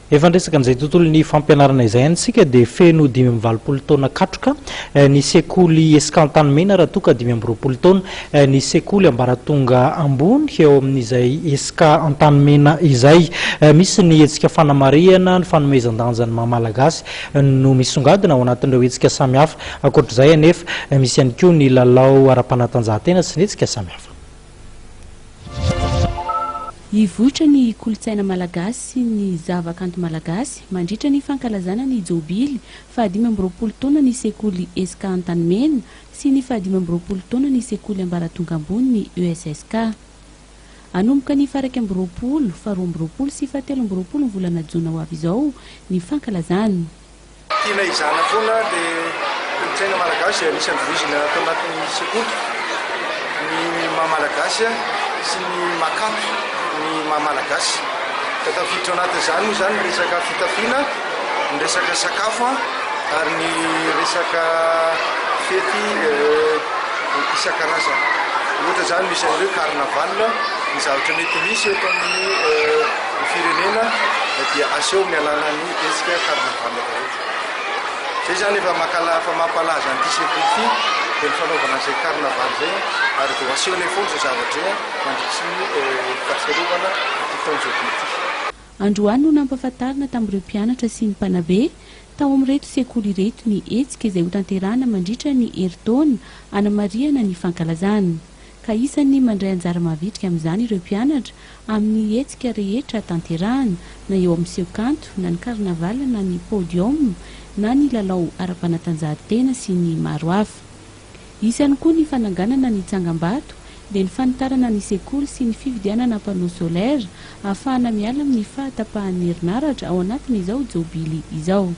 Efa ndresaka amin'izay tontolo ny fampianarana izay antsika dia feno 5-20 taona katroka ny sekoly Eskantanimena raha toka 5-20 taona ny sekoly ambaratonga ambony eo amin'izay Eskantanimena izay misy ny hetsika fanamariana ny fanomezan-danja ny maha-malagasy no misongadina ao anatin'ireo hetsika samihafa ankoatr'izay anefa misy ihany koa ny lalao ara-panatanjahantena sy ny hetsika samihafa. Ivotra ny kolotsaina malagasy sy ny zavakanto malagasy mandritra ny fankalazana ny jobily fa 5-20 taona ny sekoly Eskantanimena sy ny fa 5-20 taona ny sekoly ambaratonga ambony ny ESSK. Anomboka ny faraka 20, fa 20 sy fa 13 volana jona ho avy izao ny fankalazana. Tiana izana foana dia kolotsaina malagasy anisan'ny voizina atao anatin'ny sekoly ny maha-malagasy sy ny mahakanto ny maha-malagasy. Tafiditra anatin'izany moa izany resaka fitafiana, ny resaka sakafo ary ny resaka fety isan-karazany. Ohatra izany misy an'ireo carnaval, ny zavatra mety misy eto amin'ny firenena dia aseho amin'ny alalan'ny hetsika carnaval rehetra. Izay izany efa mampalaza an'ity sekoly ity dia ny fanaovana izay carnaval izay ary dia aseho ny fonja zavatra izay mandritra ny fahatsiarovana ity taona jobily ity. Androany no nampahafantarina tamin'ireo mpianatra sy ny mpanabe tao amin'ireto sekoly ireto ny hetsika izay ho tanterahana mandritra ny herintaona hanamariana ny fankalazana. Ka isan'ny mandray anjara mahavitrika amin'izany ireo mpianatra amin'ny hetsika rehetra tanterahana na eo amin'ny sehokanto na ny karnaval na ny podium na ny lalao ara-panatanjahantena sy ny maro hafa. Isany koa ny fananganana ny tsangam-bato dia ny fanitarana ny sekoly sy ny fividianana panneau solaire ahafahana miala amin'ny fahatapahan'ny herinaratra ao anatin'izao jobily izao.